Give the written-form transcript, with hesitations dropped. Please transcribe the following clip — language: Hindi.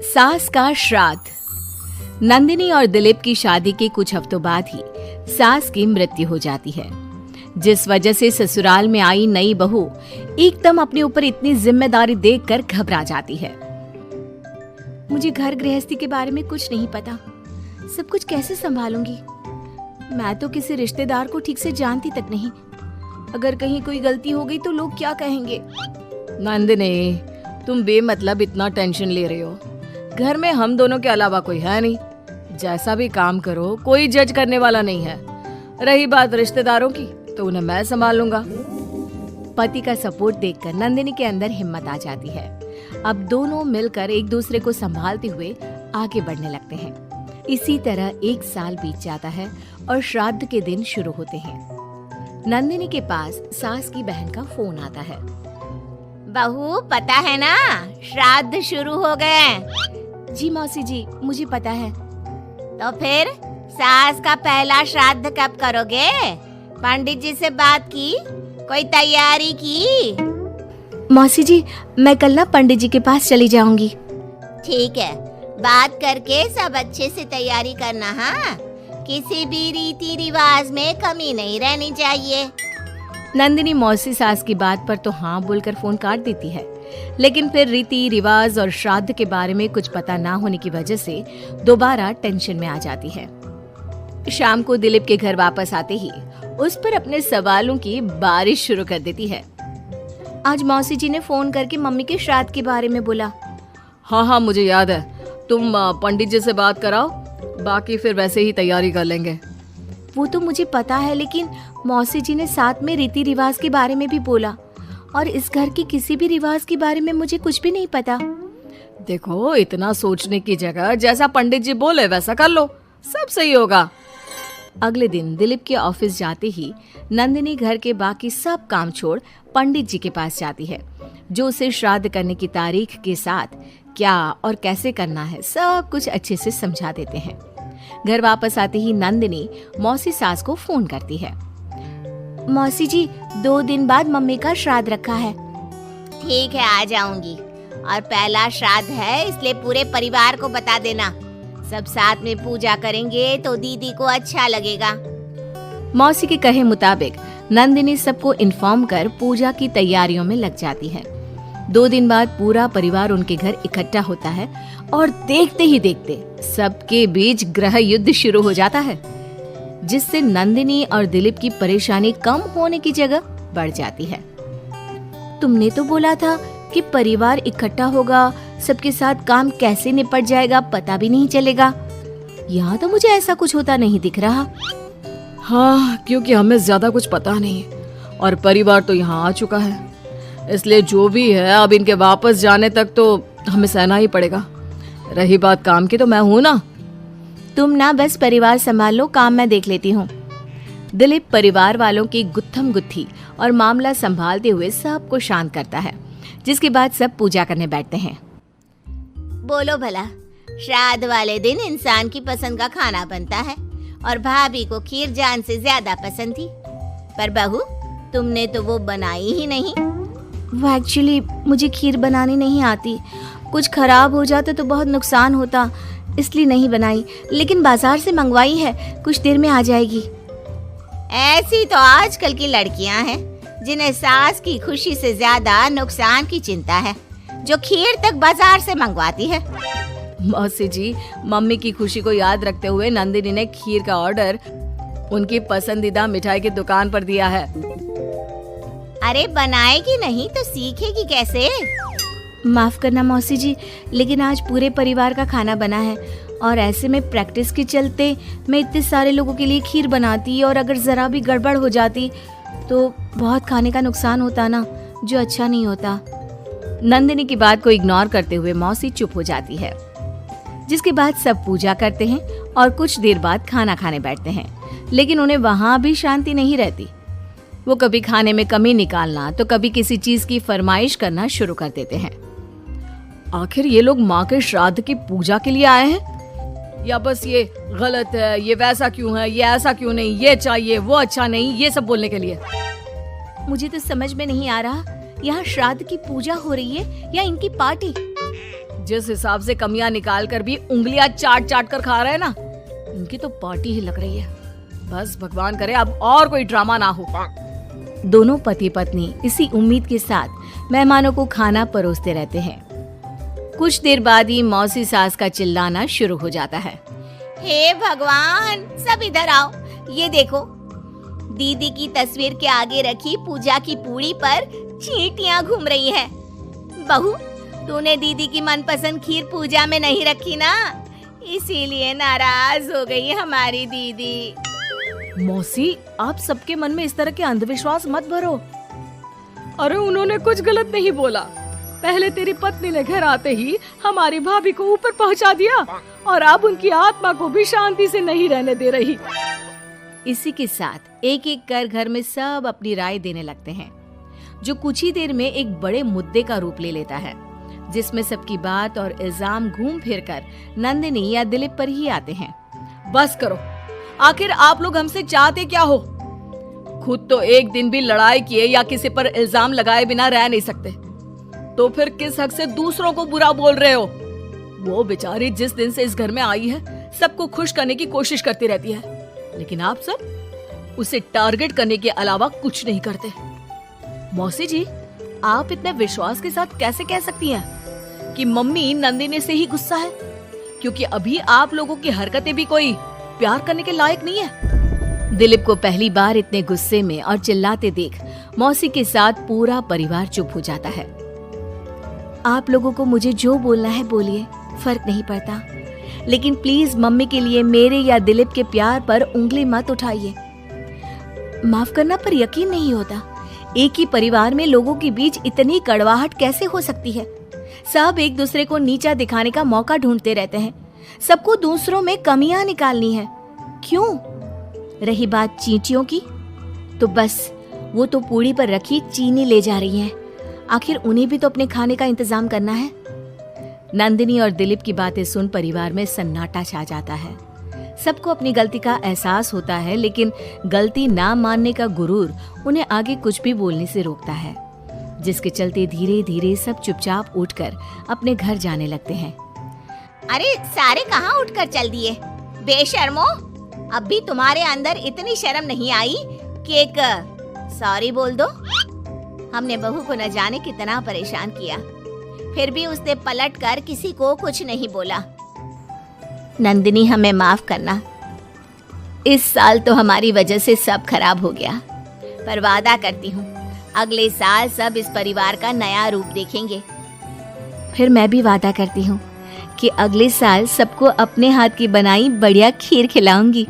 सास का श्राद्ध। नंदिनी और दिलीप की शादी के कुछ हफ्तों बाद ही सास की मृत्यु हो जाती है, जिस वजह से ससुराल में आई नई बहू एकदम अपने ऊपर इतनी जिम्मेदारी देखकर घबरा जाती है। मुझे घर गृहस्थी के बारे में कुछ नहीं पता, सब कुछ कैसे संभालूंगी? मैं तो किसी रिश्तेदार को ठीक से जानती तक नहीं। अगर कहीं कोई गलती हो गई तो लोग क्या कहेंगे? नंदिनी, तुम बेमतलब इतना टेंशन ले रहे हो। घर में हम दोनों के अलावा कोई है नहीं। जैसा भी काम करो कोई जज करने वाला नहीं है। रही बात रिश्तेदारों की तो उन्हें मैं संभाल लूंगा। पति का सपोर्ट देखकर नंदिनी के अंदर हिम्मत आ जाती है। अब दोनों मिलकर एक दूसरे को संभालते हुए आगे बढ़ने लगते हैं। इसी तरह 1 साल बीत जाता है और श्राद्ध के दिन शुरू होते हैं। नंदिनी के पास सास की बहन का फोन आता है। बहू, पता है ना, श्राद्ध शुरू हो गए। जी मौसी जी, मुझे पता है। तो फिर सास का पहला श्राद्ध कब करोगे? पंडित जी से बात की? कोई तैयारी की? मौसी जी, मैं कल ना पंडित जी के पास चली जाऊंगी। ठीक है, बात करके सब अच्छे से तैयारी करना। हाँ, किसी भी रीति रिवाज में कमी नहीं रहनी चाहिए। नंदिनी मौसी सास की बात पर तो हाँ बोलकर फोन काट देती है, लेकिन फिर रीति रिवाज और श्राद्ध के बारे में कुछ पता ना होने की वजह से दोबारा टेंशन में आ जाती है। शाम को दिलीप के घर वापस आते ही उस पर अपने सवालों की बारिश शुरू कर देती है। आज मौसी जी ने फोन करके मम्मी के श्राद्ध के बारे में बोला। हाँ, मुझे याद है। तुम पंडित जी से बात कराओ, बाकी फिर वैसे ही तैयारी कर लेंगे। वो तो मुझे पता है, लेकिन मौसी जी ने साथ में रीति रिवाज के बारे में भी बोला, और इस घर की किसी भी रिवाज के बारे में मुझे कुछ भी नहीं पता। देखो, इतना सोचने की जगह जैसा पंडित जी बोले वैसा कर लो, सब सही होगा। अगले दिन दिलीप के ऑफिस जाते ही नंदिनी घर के बाकी सब काम छोड़ पंडित जी के पास जाती है, जो उसे श्राद्ध करने की तारीख के साथ क्या और कैसे करना है सब कुछ अच्छे से समझा देते हैं। घर वापस आते ही नंदिनी मौसी सास को फोन करती है। मौसी जी, 2 दिन बाद मम्मी का श्राद्ध रखा है। ठीक है, आ जाऊंगी। और पहला श्राद्ध है, इसलिए पूरे परिवार को बता देना। सब साथ में पूजा करेंगे तो दीदी को अच्छा लगेगा। मौसी के कहे मुताबिक नंदिनी सबको इन्फॉर्म कर पूजा की तैयारियों में लग जाती है। 2 दिन बाद पूरा परिवार उनके घर इकट्ठा होता है और देखते ही देखते सबके बीच गृह युद्ध शुरू हो जाता है, जिससे नंदिनी और दिलीप की परेशानी कम होने की जगह बढ़ जाती है। तुमने तो बोला था कि परिवार इकट्ठा होगा, सबके साथ काम कैसे निपट जाएगा पता भी नहीं चलेगा। यहाँ तो मुझे ऐसा कुछ होता नहीं दिख रहा। हाँ, क्योंकि हमें ज्यादा कुछ पता नहीं और परिवार तो यहाँ आ चुका है, इसलिए जो भी है अब इनके वापस जाने तक तो हमें सहना ही पड़ेगा। रही बात काम की तो मैं हूँ ना। तुम ना बस परिवार संभाल लो, काम मैं देख लेती हूँ। दिलीप परिवार वालों की गुत्थम गुत्थी और मामला संभालते हुए सबको शांत करता है, जिसके बाद सब पूजा करने बैठते हैं। बोलो भला, श्राद्ध वाले दिन इंसान की पसंद का खाना बनता है और भाभी को खीर जान से ज्यादा पसंद थी, पर बहू तुमने तो वो बनाई ही नहीं। वो एक्चुअली मुझे खीर बनानी नहीं आती, कुछ खराब हो जाता तो बहुत नुकसान होता, इसलिए नहीं बनाई, लेकिन बाजार से मंगवाई है, कुछ देर में आ जाएगी। ऐसी तो आजकल की लड़कियां हैं जिन्हें सास की खुशी से ज्यादा नुकसान की चिंता है, जो खीर तक बाजार से मंगवाती है। मौसी जी, मम्मी की खुशी को याद रखते हुए नंदिनी ने खीर का ऑर्डर उनकी पसंदीदा मिठाई की दुकान पर दिया है। अरे बनाएगी नहीं तो सीखेगी कैसे? माफ करना मौसी जी, लेकिन आज पूरे परिवार का खाना बना है और ऐसे में प्रैक्टिस के चलते मैं इतने सारे लोगों के लिए खीर बनाती और अगर जरा भी गड़बड़ हो जाती तो बहुत खाने का नुकसान होता ना, जो अच्छा नहीं होता। नंदिनी की बात को इग्नोर करते हुए मौसी चुप हो जाती है, जिसके बाद सब पूजा करते हैं और कुछ देर बाद खाना खाने बैठते हैं, लेकिन उन्हें वहां भी शांति नहीं रहती। वो कभी खाने में कमी निकालना तो कभी किसी चीज की फरमाइश करना शुरू कर देते हैं। आखिर ये लोग माँ के श्राद्ध की पूजा के लिए आए हैं या बस ये गलत है, ये वैसा क्यों है, ये ऐसा क्यों नहीं, ये चाहिए वो अच्छा नहीं, ये सब बोलने के लिए? मुझे तो समझ में नहीं आ रहा, यहाँ श्राद्ध की पूजा हो रही है या इनकी पार्टी? जिस हिसाब से कमियां निकाल कर भी उंगलियां चाट चाट कर खा रहे हैं ना, इनकी तो पार्टी ही लग रही है। बस भगवान करे अब और कोई ड्रामा ना हो। दोनों पति पत्नी इसी उम्मीद के साथ मेहमानों को खाना परोसते रहते हैं। कुछ देर बाद ही मौसी सास का चिल्लाना शुरू हो जाता है। हे भगवान, सब इधर आओ। ये देखो, दीदी की तस्वीर के आगे रखी पूजा की पूड़ी पर चींटियां घूम रही है। बहू, तूने दीदी की मनपसंद खीर पूजा में नहीं रखी ना, इसीलिए नाराज हो गई हमारी दीदी। मौसी, आप सबके मन में इस तरह के अंधविश्वास मत भरो। अरे उन्होंने कुछ गलत नहीं बोला। पहले तेरी पत्नी ने घर आते ही हमारी भाभी को ऊपर पहुंचा दिया और अब उनकी आत्मा को भी शांति से नहीं रहने दे रही। इसी के साथ एक एक कर घर में सब अपनी राय देने लगते हैं, जो कुछ ही देर में एक बड़े मुद्दे का रूप ले लेता है, जिसमें सबकी बात और इल्जाम घूम फिर कर नंदिनी या दिलीप पर ही आते हैं। बस करो, आखिर आप लोग हमसे चाहते क्या हो? खुद तो एक दिन भी लड़ाई किए या किसी पर इल्जाम लगाए बिना रह नहीं सकते, तो फिर किस हक से दूसरों को बुरा बोल रहे हो? वो बेचारी जिस दिन से इस घर में आई है सबको खुश करने की कोशिश करती रहती है, लेकिन आप सब उसे टारगेट करने के अलावा कुछ नहीं करते। मौसी जी, आप इतने विश्वास के साथ कैसे कह सकती हैं कि मम्मी नंदिनी से ही गुस्सा है? क्योंकि अभी आप लोगों की हरकतें भी कोई प्यार करने के लायक नहीं है। दिलीप को पहली बार इतने गुस्से में और चिल्लाते देख मौसी के साथ पूरा परिवार चुप हो जाता है। आप लोगों को मुझे जो बोलना है बोलिए, फर्क नहीं पड़ता, लेकिन प्लीज मम्मी के लिए मेरे या दिलीप के प्यार पर उंगली मत उठाइए। माफ करना, पर यकीन नहीं होता, एक ही परिवार में लोगों के बीच इतनी कड़वाहट कैसे हो सकती है? सब एक दूसरे को नीचा दिखाने का मौका ढूंढते रहते हैं। सबको दूसरों में कमियां निकालनी है। क्यों? रही बात चींटियों की, तो बस वो तो पूड़ी पर रखी चीनी ले जा रही हैं। आखिर उन्हें भी तो अपने खाने का इंतजाम करना है। नंदिनी और दिलीप की बातें सुन परिवार में सन्नाटा छा जाता है। सबको अपनी गलती का एहसास होता है, लेकिन गलती ना मानने का गुरूर उन्हें आगे कुछ भी बोलने से रोकता है, जिसके चलते धीरे धीरे सब चुपचाप उठकर अपने घर जाने लगते हैं। अरे सारे कहाँ उठकर चल दिए? बेशर्मो, अब भी तुम्हारे अंदर इतनी शर्म नहीं आई कि एक सॉरी बोल दो? हमने बहू को न जाने कितना परेशान किया, फिर भी उसने पलटकर किसी को कुछ नहीं बोला। नंदिनी, हमें माफ करना। इस साल तो हमारी वजह से सब खराब हो गया, पर वादा करती हूँ अगले साल सब इस परिवार का नया रूप देखेंगे। फिर मैं भी वादा करती हूँ कि अगले साल सबको अपने हाथ की बनाई बढ़िया खीर खिलाऊंगी।